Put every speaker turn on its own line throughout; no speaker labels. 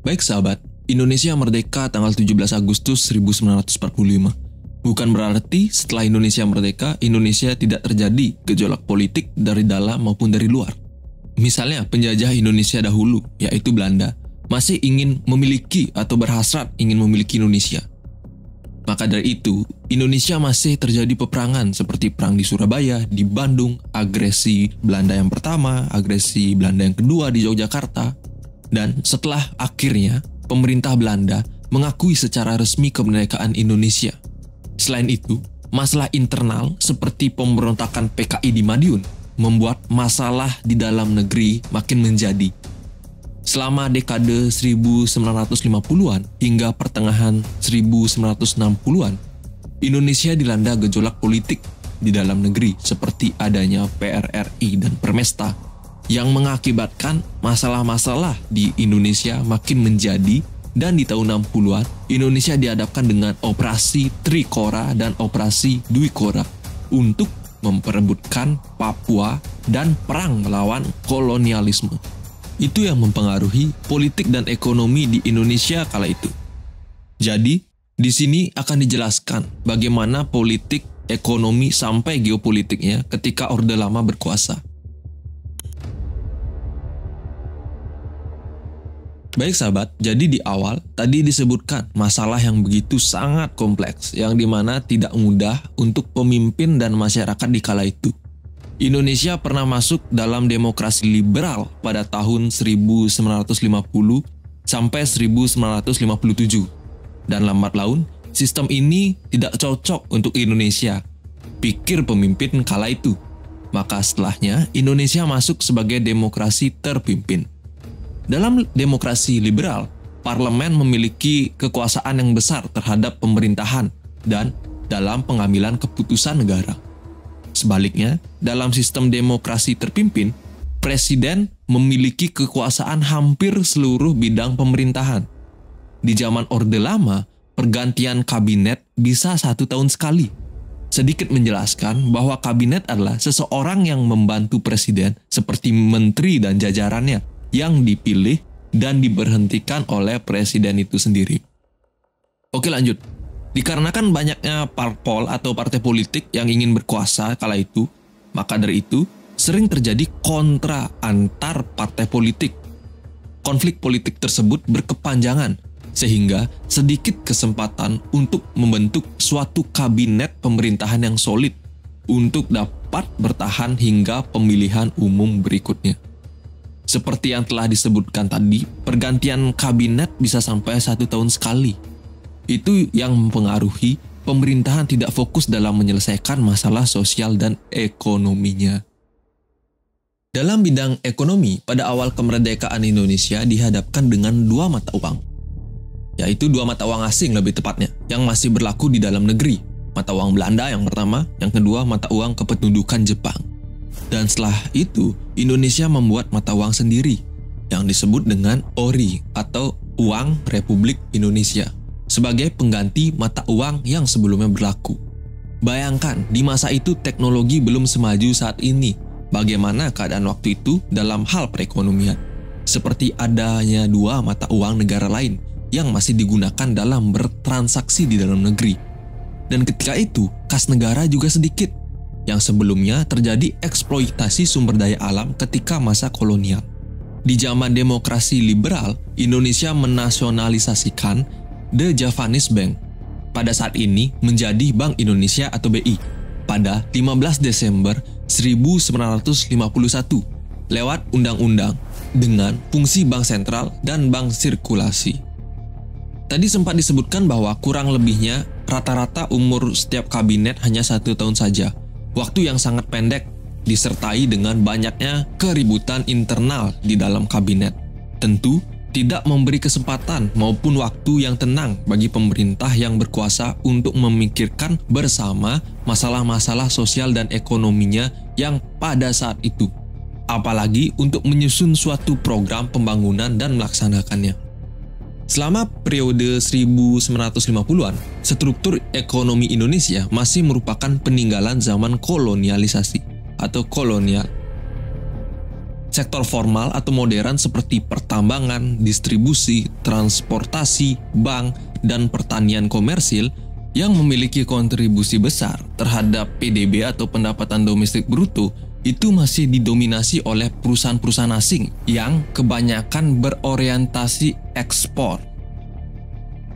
Baik sahabat, Indonesia merdeka tanggal 17 Agustus 1945. Bukan berarti setelah Indonesia merdeka, Indonesia tidak terjadi gejolak politik dari dalam maupun dari luar. Misalnya penjajah Indonesia dahulu, yaitu Belanda, masih ingin memiliki atau berhasrat ingin memiliki Indonesia. Maka dari itu, Indonesia masih terjadi peperangan seperti perang di Surabaya, di Bandung, agresi Belanda yang pertama, agresi Belanda yang kedua di Yogyakarta. Dan setelah akhirnya, pemerintah Belanda mengakui secara resmi kemerdekaan Indonesia. Selain itu, masalah internal seperti pemberontakan PKI di Madiun membuat masalah di dalam negeri makin menjadi. Selama dekade 1950-an hingga pertengahan 1960-an, Indonesia dilanda gejolak politik di dalam negeri seperti adanya PRRI dan Permesta yang mengakibatkan masalah-masalah di Indonesia makin menjadi, dan di tahun 60-an Indonesia dihadapkan dengan operasi Trikora dan operasi Dwikora untuk memperebutkan Papua dan perang melawan kolonialisme. Itu yang mempengaruhi politik dan ekonomi di Indonesia kala itu. Jadi, di sini akan dijelaskan bagaimana politik, ekonomi, sampai geopolitiknya ketika Orde Lama berkuasa. Baik sahabat, jadi di awal tadi disebutkan masalah yang begitu sangat kompleks yang dimana tidak mudah untuk pemimpin dan masyarakat di kala itu. Indonesia pernah masuk dalam demokrasi liberal pada tahun 1950 sampai 1957. Dan lambat laun, sistem ini tidak cocok untuk Indonesia, pikir pemimpin kala itu. Maka setelahnya, Indonesia masuk sebagai demokrasi terpimpin. Dalam demokrasi liberal, parlemen memiliki kekuasaan yang besar terhadap pemerintahan dan dalam pengambilan keputusan negara. Sebaliknya, dalam sistem demokrasi terpimpin, presiden memiliki kekuasaan hampir seluruh bidang pemerintahan. Di zaman Orde Lama, pergantian kabinet bisa 1 tahun sekali. Sedikit menjelaskan bahwa kabinet adalah seseorang yang membantu presiden seperti menteri dan jajarannya yang dipilih dan diberhentikan oleh presiden itu sendiri. Oke, lanjut. Dikarenakan banyaknya parpol atau partai politik yang ingin berkuasa kala itu, maka dari itu sering terjadi kontra antar partai politik. Konflik politik tersebut berkepanjangan, sehingga sedikit kesempatan untuk membentuk suatu kabinet pemerintahan yang solid untuk dapat bertahan hingga pemilihan umum berikutnya. Seperti yang telah disebutkan tadi, pergantian kabinet bisa sampai 1 tahun sekali. Itu yang mempengaruhi pemerintahan tidak fokus dalam menyelesaikan masalah sosial dan ekonominya. Dalam bidang ekonomi, pada awal kemerdekaan Indonesia dihadapkan dengan 2 mata uang, yaitu 2 mata uang asing lebih tepatnya, yang masih berlaku di dalam negeri. Mata uang Belanda yang pertama, yang kedua mata uang kependudukan Jepang. Dan setelah itu, Indonesia membuat mata uang sendiri, yang disebut dengan ORI atau Uang Republik Indonesia, sebagai pengganti mata uang yang sebelumnya berlaku. Bayangkan, di masa itu teknologi belum semaju saat ini. Bagaimana keadaan waktu itu dalam hal perekonomian? Seperti adanya 2 mata uang negara lain yang masih digunakan dalam bertransaksi di dalam negeri. Dan ketika itu, kas negara juga sedikit. Yang sebelumnya terjadi eksploitasi sumber daya alam ketika masa kolonial. Di zaman demokrasi liberal, Indonesia menasionalisasikan The Javanese Bank, pada saat ini menjadi Bank Indonesia atau BI, pada 15 Desember 1951 lewat undang-undang dengan fungsi bank sentral dan bank sirkulasi. Tadi sempat disebutkan bahwa kurang lebihnya rata-rata umur setiap kabinet hanya 1 tahun saja, waktu yang sangat pendek disertai dengan banyaknya keributan internal di dalam kabinet. Tentu tidak memberi kesempatan maupun waktu yang tenang bagi pemerintah yang berkuasa untuk memikirkan bersama masalah-masalah sosial dan ekonominya yang pada saat itu, apalagi untuk menyusun suatu program pembangunan dan melaksanakannya. Selama periode 1950-an, struktur ekonomi Indonesia masih merupakan peninggalan zaman kolonialisasi atau kolonial. sektor formal atau modern seperti pertambangan, distribusi, transportasi, bank, dan pertanian komersil yang memiliki kontribusi besar terhadap PDB atau pendapatan domestik bruto itu masih didominasi oleh perusahaan-perusahaan asing yang kebanyakan berorientasi ekspor.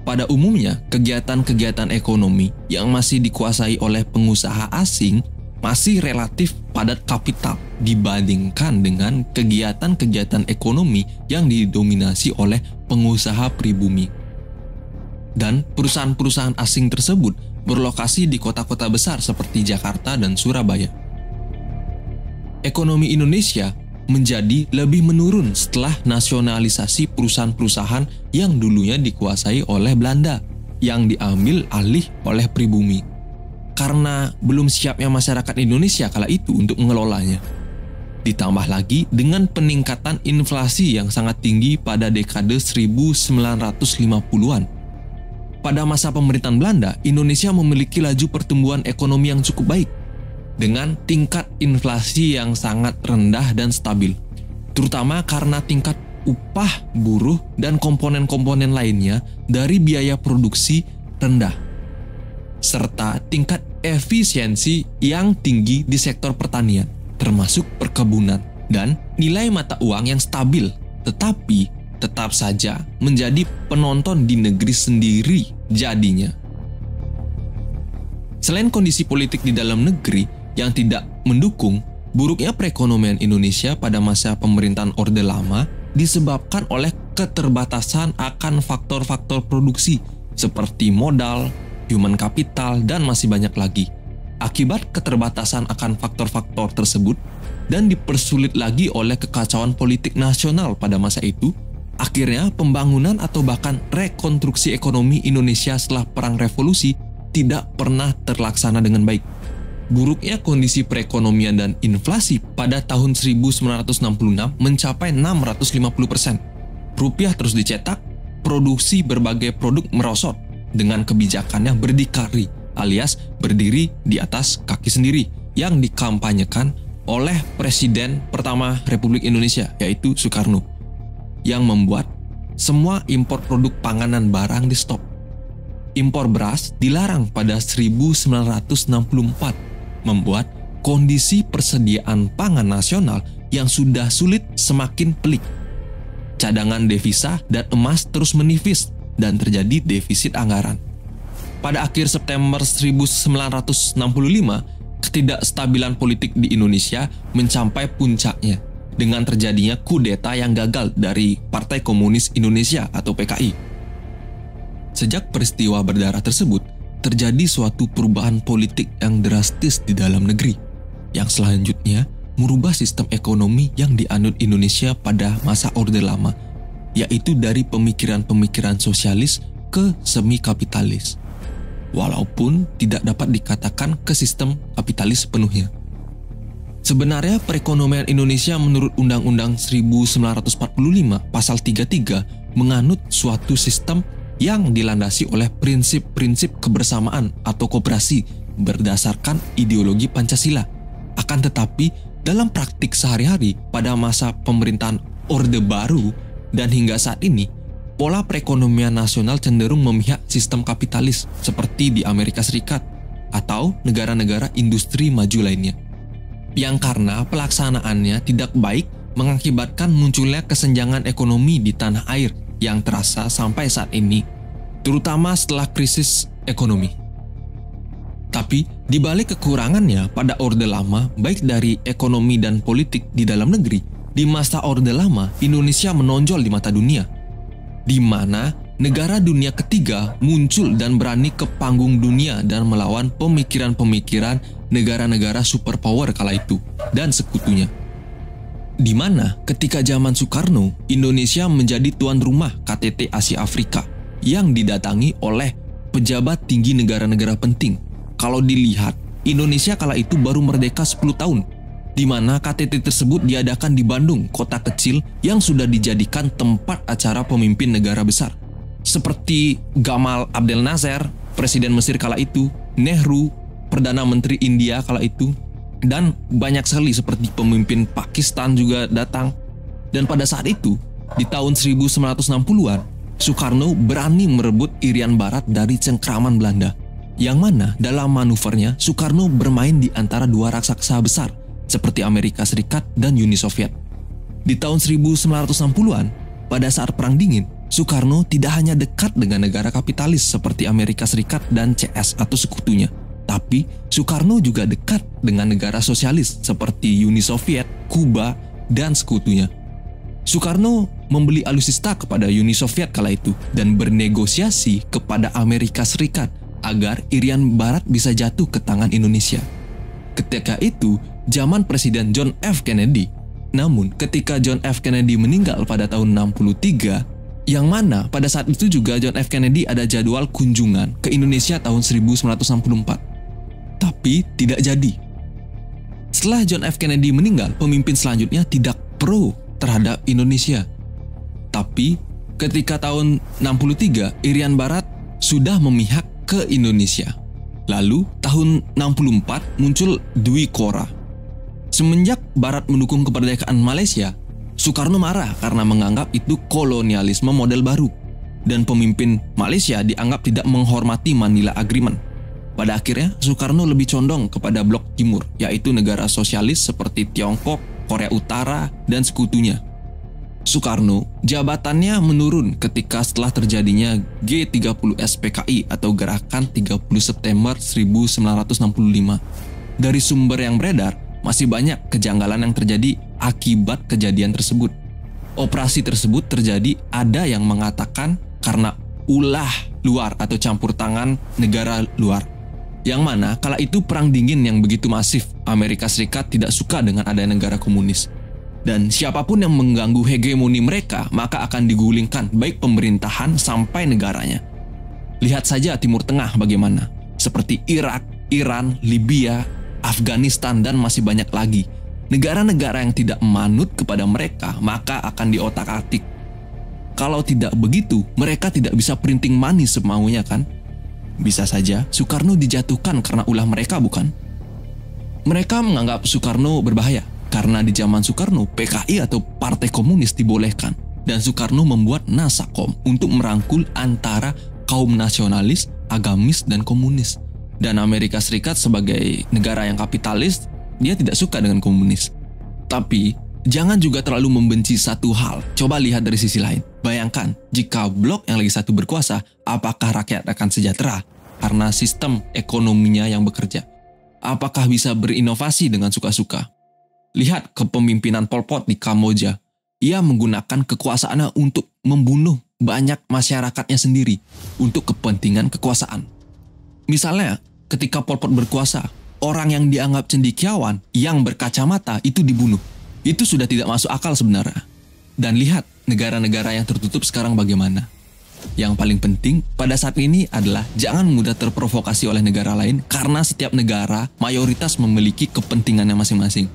Pada umumnya, kegiatan-kegiatan ekonomi yang masih dikuasai oleh pengusaha asing masih relatif padat kapital dibandingkan dengan kegiatan-kegiatan ekonomi yang didominasi oleh pengusaha pribumi. Dan perusahaan-perusahaan asing tersebut berlokasi di kota-kota besar seperti Jakarta dan Surabaya. Ekonomi Indonesia menjadi lebih menurun setelah nasionalisasi perusahaan-perusahaan yang dulunya dikuasai oleh Belanda yang diambil alih oleh pribumi. Karena belum siapnya masyarakat Indonesia kala itu untuk mengelolanya. Ditambah lagi dengan peningkatan inflasi yang sangat tinggi pada dekade 1950-an. Pada masa pemerintahan Belanda, Indonesia memiliki laju pertumbuhan ekonomi yang cukup baik, dengan tingkat inflasi yang sangat rendah dan stabil, terutama karena tingkat upah buruh dan komponen-komponen lainnya dari biaya produksi rendah, serta tingkat efisiensi yang tinggi di sektor pertanian, termasuk perkebunan, dan nilai mata uang yang stabil, tetapi tetap saja menjadi penonton di negeri sendiri jadinya. Selain kondisi politik di dalam negeri yang tidak mendukung, buruknya perekonomian Indonesia pada masa pemerintahan Orde Lama disebabkan oleh keterbatasan akan faktor-faktor produksi seperti modal, human capital, dan masih banyak lagi. Akibat keterbatasan akan faktor-faktor tersebut dan dipersulit lagi oleh kekacauan politik nasional pada masa itu, akhirnya pembangunan atau bahkan rekonstruksi ekonomi Indonesia setelah Perang Revolusi tidak pernah terlaksana dengan baik. Buruknya kondisi perekonomian dan inflasi pada tahun 1966 mencapai 650%. Rupiah terus dicetak, produksi berbagai produk merosot dengan kebijakan yang berdikari alias berdiri di atas kaki sendiri yang dikampanyekan oleh Presiden pertama Republik Indonesia yaitu Soekarno, yang membuat semua impor produk panganan barang di stop. Impor beras dilarang pada 1964, membuat kondisi persediaan pangan nasional yang sudah sulit semakin pelik. Cadangan devisa dan emas terus menipis dan terjadi defisit anggaran. Pada akhir September 1965, ketidakstabilan politik di Indonesia mencapai puncaknya dengan terjadinya kudeta yang gagal dari Partai Komunis Indonesia atau PKI. Sejak peristiwa berdarah tersebut, terjadi suatu perubahan politik yang drastis di dalam negeri, yang selanjutnya merubah sistem ekonomi yang dianut Indonesia pada masa Orde Lama, yaitu dari pemikiran-pemikiran sosialis ke semi-kapitalis, walaupun tidak dapat dikatakan ke sistem kapitalis sepenuhnya. Sebenarnya perekonomian Indonesia menurut Undang-Undang 1945 Pasal 33 menganut suatu sistem yang dilandasi oleh prinsip-prinsip kebersamaan atau koperasi berdasarkan ideologi Pancasila. Akan tetapi, dalam praktik sehari-hari pada masa pemerintahan Orde Baru dan hingga saat ini, pola perekonomian nasional cenderung memihak sistem kapitalis seperti di Amerika Serikat atau negara-negara industri maju lainnya, yang karena pelaksanaannya tidak baik mengakibatkan munculnya kesenjangan ekonomi di tanah air yang terasa sampai saat ini, terutama setelah krisis ekonomi. Tapi, di balik kekurangannya pada Orde Lama, baik dari ekonomi dan politik di dalam negeri, di masa Orde Lama, Indonesia menonjol di mata dunia, di mana negara dunia ketiga muncul dan berani ke panggung dunia dan melawan pemikiran-pemikiran negara-negara superpower kala itu dan sekutunya. Di mana ketika zaman Soekarno, Indonesia menjadi tuan rumah KTT Asia Afrika yang didatangi oleh pejabat tinggi negara-negara penting. Kalau dilihat, Indonesia kala itu baru merdeka 10 tahun, di mana KTT tersebut diadakan di Bandung, kota kecil yang sudah dijadikan tempat acara pemimpin negara besar, seperti Gamal Abdel Nasser, Presiden Mesir kala itu, Nehru, Perdana Menteri India kala itu, Dan banyak sekali seperti pemimpin Pakistan juga datang. Dan pada saat itu, di tahun 1960-an, Soekarno berani merebut Irian Barat dari cengkraman Belanda. Yang mana dalam manuvernya, Soekarno bermain di antara dua raksasa besar, seperti Amerika Serikat dan Uni Soviet. Di tahun 1960-an, pada saat Perang Dingin, Soekarno tidak hanya dekat dengan negara kapitalis seperti Amerika Serikat dan CS atau sekutunya, tapi Soekarno juga dekat dengan negara sosialis seperti Uni Soviet, Kuba, dan sekutunya. Soekarno membeli alutsista kepada Uni Soviet kala itu dan bernegosiasi kepada Amerika Serikat agar Irian Barat bisa jatuh ke tangan Indonesia. Ketika itu, zaman Presiden John F. Kennedy. Namun, ketika John F. Kennedy meninggal pada tahun 63, yang mana pada saat itu juga John F. Kennedy ada jadwal kunjungan ke Indonesia tahun 1964. Tapi tidak jadi. Setelah John F. Kennedy meninggal, pemimpin selanjutnya tidak pro terhadap Indonesia. Tapi ketika tahun 63, Irian Barat sudah memihak ke Indonesia. Lalu tahun 64 muncul Dwi Korah. Semenjak Barat mendukung kemerdekaan Malaysia, Soekarno marah karena menganggap itu kolonialisme model baru. Dan pemimpin Malaysia dianggap tidak menghormati Manila Agreement. Pada akhirnya, Soekarno lebih condong kepada blok timur, yaitu negara sosialis seperti Tiongkok, Korea Utara, dan sekutunya. Soekarno, jabatannya menurun ketika setelah terjadinya G30S PKI atau Gerakan 30 September 1965. Dari sumber yang beredar, masih banyak kejanggalan yang terjadi akibat kejadian tersebut. Operasi tersebut terjadi ada yang mengatakan karena ulah luar atau campur tangan negara luar. Yang mana kala itu perang dingin yang begitu masif, Amerika Serikat tidak suka dengan adanya negara komunis. Dan siapapun yang mengganggu hegemoni mereka, maka akan digulingkan baik pemerintahan sampai negaranya. Lihat saja Timur Tengah bagaimana, seperti Irak, Iran, Libya, Afghanistan, dan masih banyak lagi. Negara-negara yang tidak manut kepada mereka, maka akan diotak-atik. Kalau tidak begitu, mereka tidak bisa printing money semaunya kan? Bisa saja Soekarno dijatuhkan karena ulah mereka, bukan? Mereka menganggap Soekarno berbahaya karena di zaman Soekarno PKI atau Partai Komunis dibolehkan dan Soekarno membuat Nasakom untuk merangkul antara kaum nasionalis, agamis, dan komunis. Dan Amerika Serikat sebagai negara yang kapitalis, dia tidak suka dengan komunis. Tapi jangan juga terlalu membenci satu hal. Coba lihat dari sisi lain. Bayangkan, jika blok yang lagi satu berkuasa, apakah rakyat akan sejahtera karena sistem ekonominya yang bekerja? Apakah bisa berinovasi dengan suka-suka? Lihat kepemimpinan Pol Pot di Kamboja. Ia menggunakan kekuasaannya untuk membunuh banyak masyarakatnya sendiri untuk kepentingan kekuasaan. Misalnya, ketika Pol Pot berkuasa, orang yang dianggap cendekiawan yang berkacamata itu dibunuh. Itu sudah tidak masuk akal sebenarnya. Dan lihat negara-negara yang tertutup sekarang bagaimana. Yang paling penting pada saat ini adalah jangan mudah terprovokasi oleh negara lain karena setiap negara mayoritas memiliki kepentingannya masing-masing.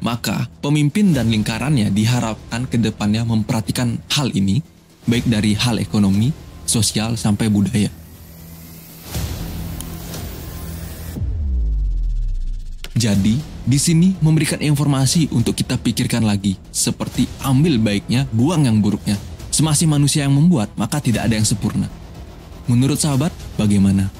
Maka pemimpin dan lingkarannya diharapkan ke depannya memperhatikan hal ini, baik dari hal ekonomi, sosial, sampai budaya. Jadi, di sini memberikan informasi untuk kita pikirkan lagi, seperti ambil baiknya, buang yang buruknya. Semasih manusia yang membuat, maka tidak ada yang sempurna. Menurut sahabat, bagaimana?